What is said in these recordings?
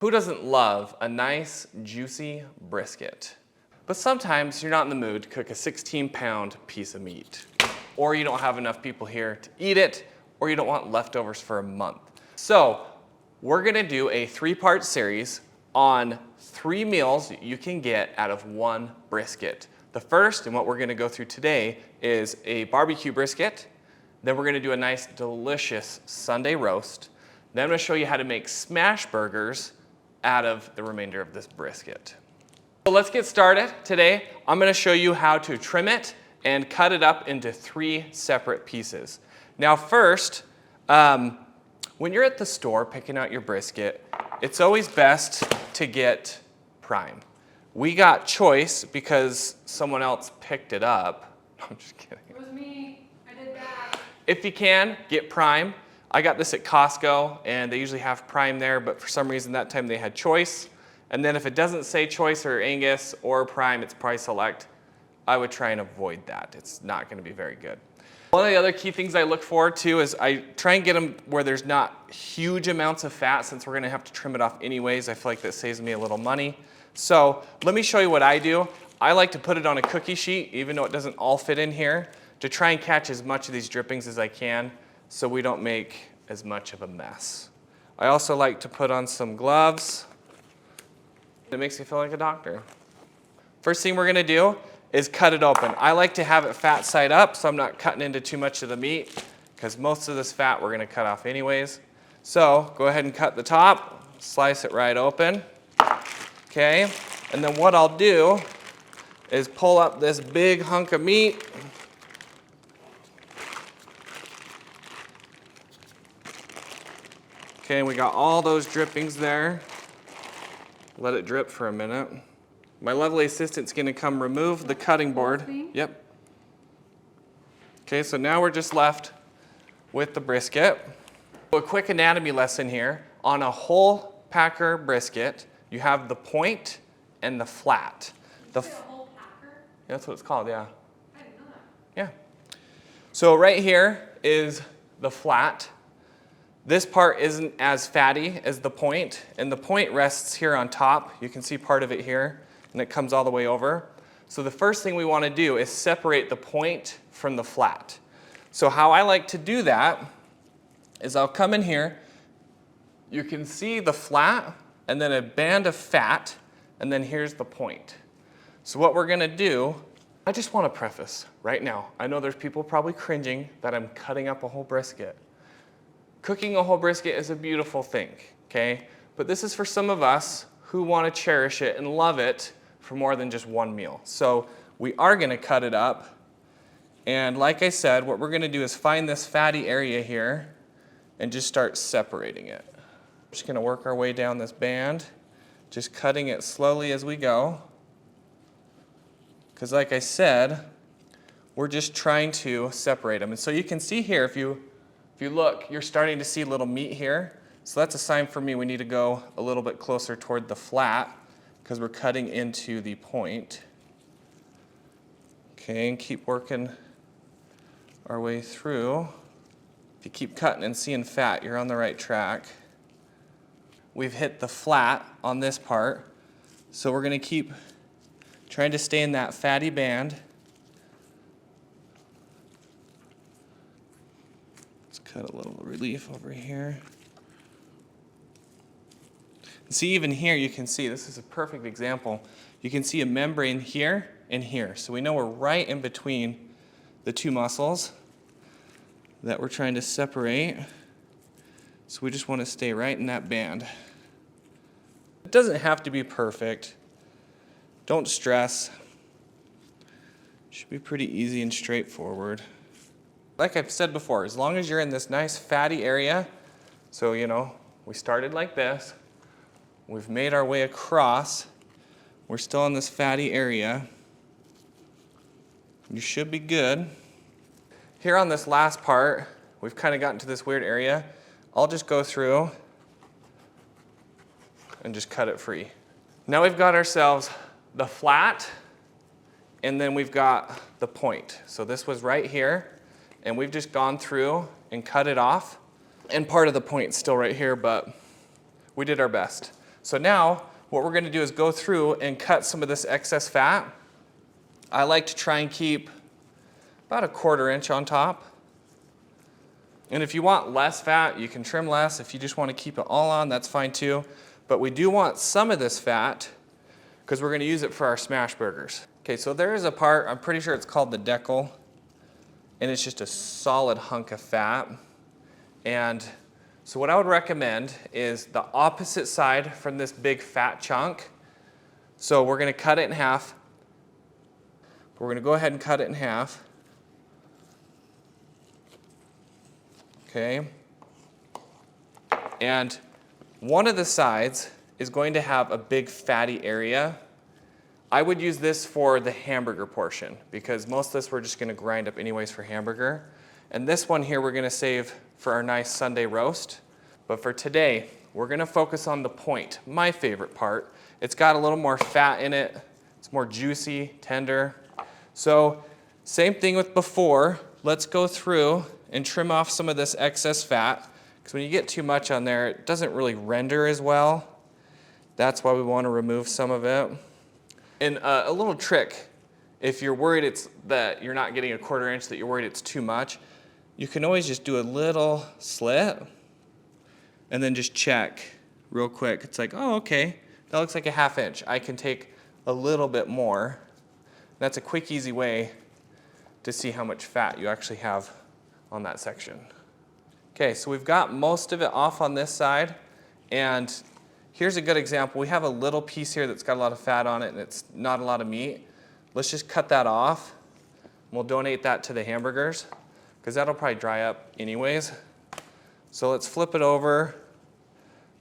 Who doesn't love a nice, juicy brisket? But sometimes you're not in the mood to cook a 16-pound piece of meat, or you don't have enough people here to eat it, or you don't want leftovers for a month. So we're gonna do a 3-part series on 3 meals you can get out of 1 brisket. The first, and what we're gonna go through today, is a barbecue brisket. Then we're gonna do a nice, delicious Sunday roast. Then I'm gonna show you how to make smash burgers out of the remainder of this brisket. So let's get started. Today, I'm gonna show you how to trim it and cut it up into 3 separate pieces. Now first, when you're at the store picking out your brisket, it's always best to get prime. We got choice because someone else picked it up. I'm just kidding. It was me. I did that. If you can, get prime. I got this at Costco, and they usually have prime there, but for some reason that time they had choice. And then if it doesn't say choice or Angus or prime, it's probably select. I would try and avoid that. It's not gonna be very good. One of the other key things I look forward to is I try and get them where there's not huge amounts of fat, since we're gonna have to trim it off anyways. I feel like that saves me a little money. So let me show you what I do. I like to put it on a cookie sheet, even though it doesn't all fit in here, to try and catch as much of these drippings as I can, so we don't make as much of a mess. I also like to put on some gloves. It makes me feel like a doctor. First thing we're gonna do is cut it open. I like to have it fat side up, so I'm not cutting into too much of the meat, because most of this fat we're gonna cut off anyways. So go ahead and cut the top, slice it right open. Okay, and then what I'll do is pull up this big hunk of meat. Okay, we got all those drippings there. Let it drip for a minute. My lovely assistant's gonna come remove the cutting board. Yep. Okay, so now we're just left with the brisket. A quick anatomy lesson here. On a whole packer brisket, you have the point and the flat. A whole packer? That's what it's called, yeah. I didn't know that. Yeah. So right here is the flat. This part isn't as fatty as the point, and the point rests here on top. You can see part of it here, and it comes all the way over. So the first thing we want to do is separate the point from the flat. So how I like to do that is I'll come in here. You can see the flat, and then a band of fat, and then here's the point. So what we're going to do, I just want to preface right now. I know there's people probably cringing that I'm cutting up a whole brisket. Cooking a whole brisket is a beautiful thing, okay? But this is for some of us who want to cherish it and love it for more than just 1 meal. So we are going to cut it up. And like I said, what we're going to do is find this fatty area here and just start separating it. We're just going to work our way down this band, just cutting it slowly as we go. Because like I said, we're just trying to separate them. And so you can see here, if you look, you're starting to see little meat here. So that's a sign for me we need to go a little bit closer toward the flat, because we're cutting into the point. Okay, and keep working our way through. If you keep cutting and seeing fat, you're on the right track. We've hit the flat on this part, so we're going to keep trying to stay in that fatty band. Cut a little relief over here. And see, even here you can see, this is a perfect example. You can see a membrane here and here. So we know we're right in between the 2 muscles that we're trying to separate. So we just want to stay right in that band. It doesn't have to be perfect. Don't stress. It should be pretty easy and straightforward. Like I've said before, as long as you're in this nice fatty area, so we started like this, we've made our way across, we're still in this fatty area, you should be good. Here on this last part, we've kind of gotten to this weird area. I'll just go through and just cut it free. Now we've got ourselves the flat, and then we've got the point. So this was right here. And we've just gone through and cut it off. And part of the point's still right here, but we did our best. So now what we're gonna do is go through and cut some of this excess fat. I like to try and keep about a 1/4 inch on top. And if you want less fat, you can trim less. If you just want to keep it all on, that's fine too. But we do want some of this fat because we're going to use it for our smash burgers. Okay, so there is a part, I'm pretty sure it's called the decal, and it's just a solid hunk of fat. And so what I would recommend is the opposite side from this big fat chunk. So we're going to cut it in half. We're going to go ahead and cut it in half. Okay, and one of the sides is going to have a big fatty area. I would use this for the hamburger portion because most of this we're just going to grind up anyways for hamburger. And this one here we're going to save for our nice Sunday roast. But for today, we're going to focus on the point, my favorite part. It's got a little more fat in it. It's more juicy, tender. So same thing with before. Let's go through and trim off some of this excess fat, because when you get too much on there, it doesn't really render as well. That's why we want to remove some of it. And a little trick, if you're worried that you're not getting a 1/4 inch, that you're worried it's too much, you can always just do a little slit and then just check real quick. It's like, oh, okay, that looks like a 1/2 inch. I can take a little bit more. That's a quick, easy way to see how much fat you actually have on that section. Okay, so we've got most of it off on this side, and here's a good example. We have a little piece here that's got a lot of fat on it and it's not a lot of meat. Let's just cut that off. We'll donate that to the hamburgers because that'll probably dry up anyways. So let's flip it over.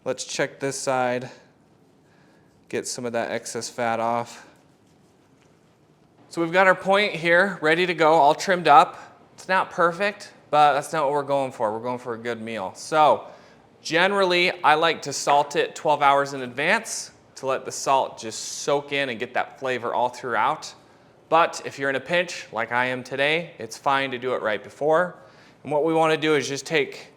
Let's check this side, get some of that excess fat off. So we've got our point here ready to go, all trimmed up. It's not perfect, but that's not what we're going for. We're going for a good meal. So generally, I like to salt it 12 hours in advance to let the salt just soak in and get that flavor all throughout. But if you're in a pinch, like I am today, it's fine to do it right before. And what we want to do is just take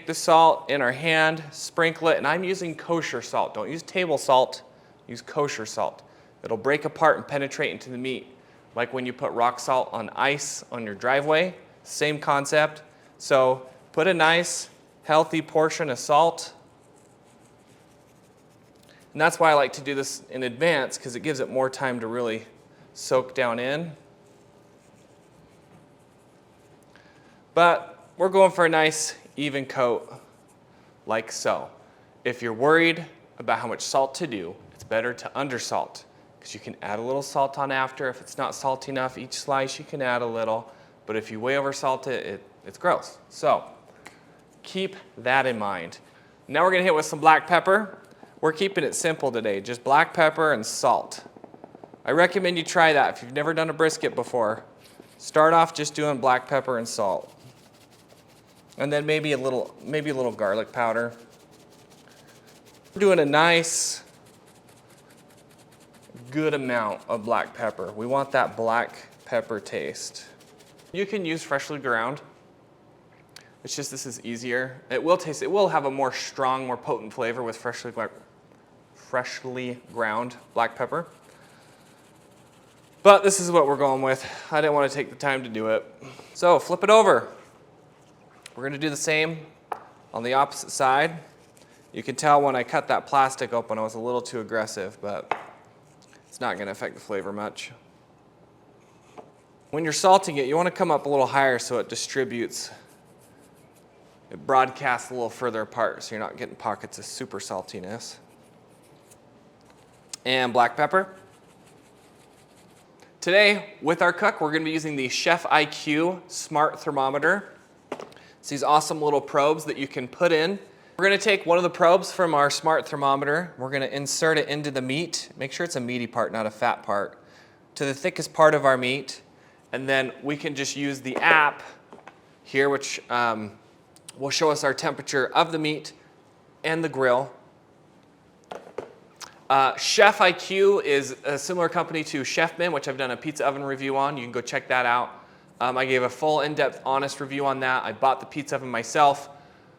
the salt in our hand, sprinkle it, and I'm using kosher salt. Don't use table salt, use kosher salt. It'll break apart and penetrate into the meat, like when you put rock salt on ice on your driveway. Same concept. So put a nice, healthy portion of salt. And that's why I like to do this in advance, because it gives it more time to really soak down in. But we're going for a nice, even coat, like so. If you're worried about how much salt to do, it's better to undersalt, because you can add a little salt on after. If it's not salty enough, each slice you can add a little. But if you way over salt it, it's gross. So keep that in mind. Now we're gonna hit with some black pepper. We're keeping it simple today, just black pepper and salt. I recommend you try that if you've never done a brisket before. Start off just doing black pepper and salt. And then maybe a little garlic powder. We're doing a nice, good amount of black pepper. We want that black pepper taste. You can use freshly ground. It's just this is easier. It will have a more strong, more potent flavor with freshly ground black pepper. But this is what we're going with. I didn't want to take the time to do it. So flip it over. We're going to do the same on the opposite side. You can tell when I cut that plastic open I was a little too aggressive, but it's not going to affect the flavor much. When you're salting it, you want to come up a little higher so it distributes. It broadcasts a little further apart so you're not getting pockets of super saltiness. And black pepper. Today, with our cook, we're going to be using the ChefIQ Smart Thermometer. It's these awesome little probes that you can put in. We're going to take one of the probes from our Smart Thermometer. We're going to insert it into the meat. Make sure it's a meaty part, not a fat part. To the thickest part of our meat. And then we can just use the app here, which will show us our temperature of the meat and the grill. ChefIQ is a similar company to Chefman, which I've done a pizza oven review on. You can go check that out. I gave a full, in-depth, honest review on that. I bought the pizza oven myself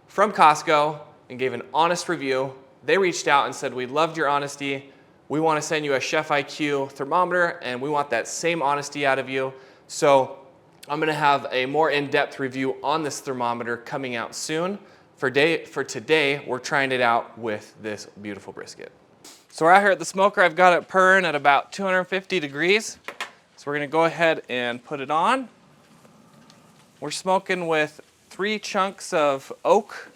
from Costco and gave an honest review. they reached out and said, we loved your honesty. We want to send you a ChefIQ thermometer, and we want that same honesty out of you. So I'm going to have a more in-depth review on this thermometer coming out soon. For today, we're trying it out with this beautiful brisket. So we're out here at the smoker. I've got it purring at about 250 degrees. So we're going to go ahead and put it on. We're smoking with 3 chunks of oak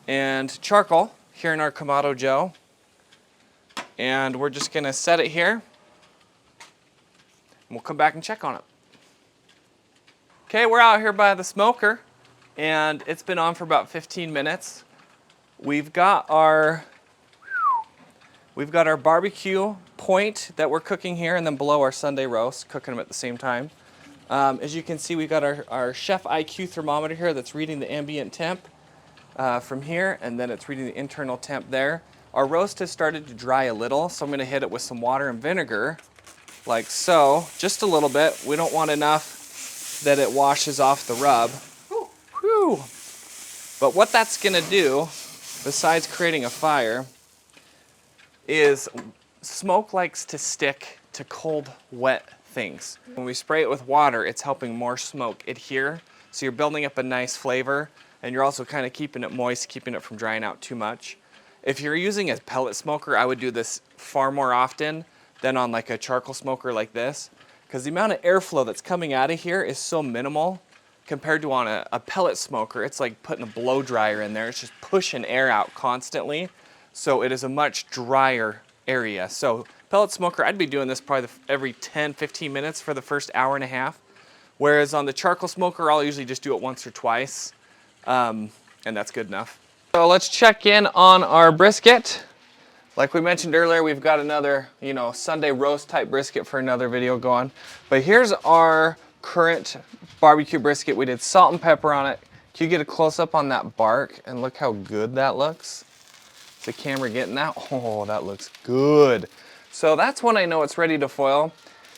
and charcoal here in our Kamado Joe. And we're just going to set it here. And we'll come back and check on it. Okay, we're out here by the smoker, and it's been on for about 15 minutes. We've got our barbecue point that we're cooking here, and then below our Sunday roast, cooking them at the same time. As you can see, we've got our ChefIQ thermometer here that's reading the ambient temp from here, and then it's reading the internal temp there. Our roast has started to dry a little, so I'm going to hit it with some water and vinegar, like so, just a little bit. We don't want enough that it washes off the rub. Whew. But what that's going to do, besides creating a fire, is smoke likes to stick to cold, wet things. When we spray it with water, it's helping more smoke adhere, so you're building up a nice flavor, and you're also kind of keeping it moist, keeping it from drying out too much. If you're using a pellet smoker, I would do this far more often than on like a charcoal smoker like this, because the amount of airflow that's coming out of here is so minimal compared to on a pellet smoker. It's like putting a blow dryer in there. It's just pushing air out constantly. So it is a much drier area. So pellet smoker, I'd be doing this probably every 10, 15 minutes for the first hour and a half. Whereas on the charcoal smoker, I'll usually just do it once or twice. And that's good enough. So let's check in on our brisket. Like we mentioned earlier, we've got another, Sunday roast type brisket for another video going. But here's our current barbecue brisket. We did salt and pepper on it. Can you get a close up on that bark and look how good that looks? Is the camera getting that? Oh, that looks good. So that's when I know it's ready to foil.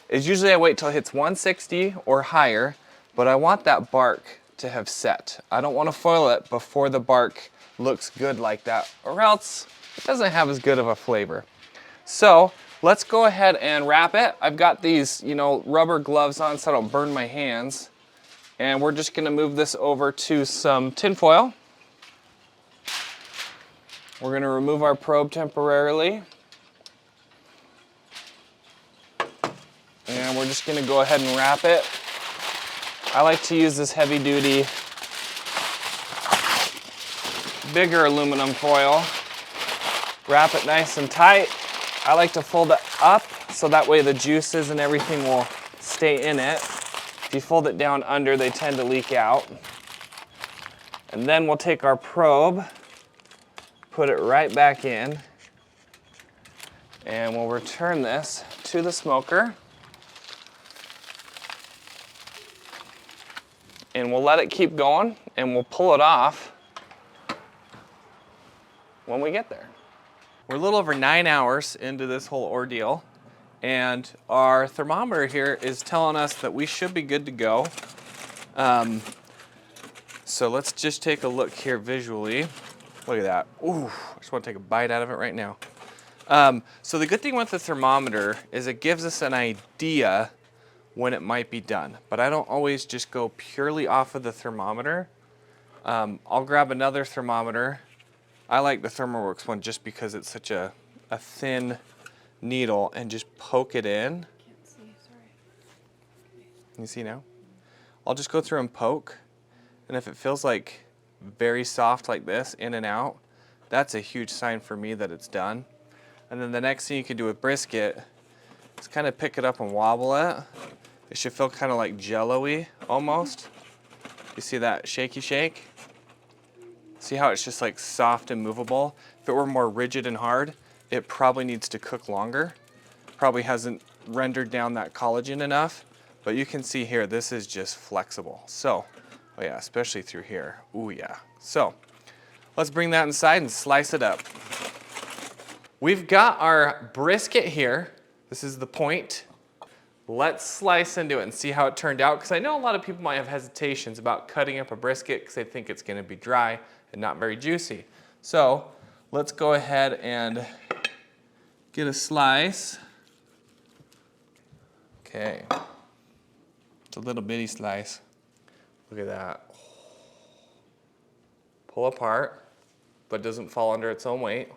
Is usually I wait till it hits 160 or higher, but I want that bark to have set. I don't want to foil it before the bark looks good like that, or else it doesn't have as good of a flavor. So let's go ahead and wrap it. I've got these, rubber gloves on so I don't burn my hands. And we're just gonna move this over to some tin foil. We're gonna remove our probe temporarily. And we're just gonna go ahead and wrap it. I like to use this heavy duty, bigger aluminum foil. Wrap it nice and tight. I like to fold it up so that way the juices and everything will stay in it. If you fold it down under, they tend to leak out. And then we'll take our probe, put it right back in, and we'll return this to the smoker. And we'll let it keep going, and we'll pull it off when we get there. We're a little over 9 hours into this whole ordeal, and our thermometer here is telling us that we should be good to go. So let's just take a look here visually. Look at that. Ooh, I just want to take a bite out of it right now. So the good thing with the thermometer is it gives us an idea when it might be done, but I don't always just go purely off of the thermometer. I'll grab another thermometer. I like the ThermoWorks one just because it's such a thin needle, and just poke it in. Can't see, sorry. You see now? I'll just go through and poke, and if it feels like very soft like this, in and out, that's a huge sign for me that it's done. And then the next thing you can do with brisket is kind of pick it up and wobble it. It should feel kind of like jello-y almost. You see that shaky shake? See how it's just like soft and movable? If it were more rigid and hard, it probably needs to cook longer. Probably hasn't rendered down that collagen enough, but you can see here, this is just flexible. So, oh yeah, especially through here. Ooh yeah. So, let's bring that inside and slice it up. We've got our brisket here. This is the point. Let's slice into it and see how it turned out, because I know a lot of people might have hesitations about cutting up a brisket because they think it's going to be dry and not very juicy. So let's go ahead and get a slice. Okay, it's a little bitty slice. Look at that. Pull apart, but doesn't fall under its own weight.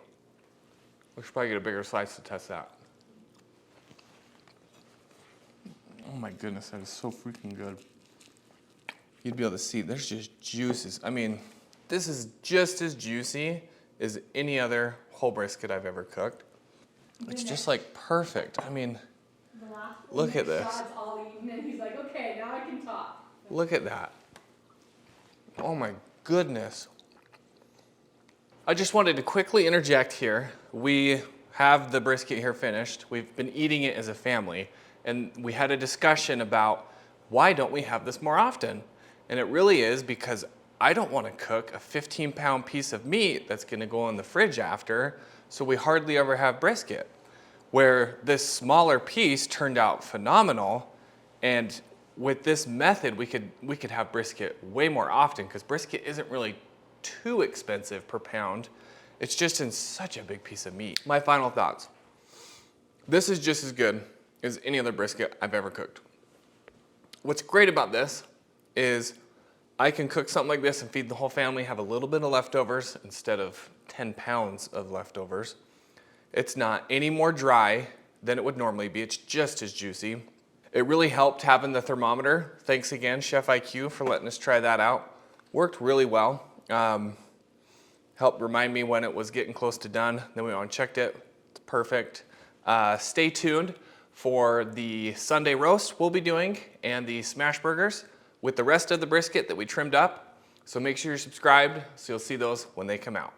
We should probably get a bigger slice to test that. Oh my goodness, that is so freaking good. You'd be able to see, there's just juices. I mean, this is just as juicy as any other whole brisket I've ever cooked. It's just like perfect. I mean, look at this. All eaten, and he's like, okay, now I can talk. Look at that. Oh my goodness. I just wanted to quickly interject here. We have the brisket here finished. We've been eating it as a family, and we had a discussion about why don't we have this more often? And it really is because I don't want to cook a 15-pound piece of meat that's going to go in the fridge after, so we hardly ever have brisket. Where this smaller piece turned out phenomenal, and with this method we could have brisket way more often because brisket isn't really too expensive per pound. It's just in such a big piece of meat. My final thoughts. This is just as good as any other brisket I've ever cooked. What's great about this is I can cook something like this and feed the whole family, have a little bit of leftovers instead of 10 pounds of leftovers. It's not any more dry than it would normally be. It's just as juicy. It really helped having the thermometer. Thanks again, ChefIQ, for letting us try that out. Worked really well. Helped remind me when it was getting close to done. Then we went and checked it. It's perfect. Stay tuned for the Sunday roast we'll be doing and the smash burgers with the rest of the brisket that we trimmed up. So make sure you're subscribed so you'll see those when they come out.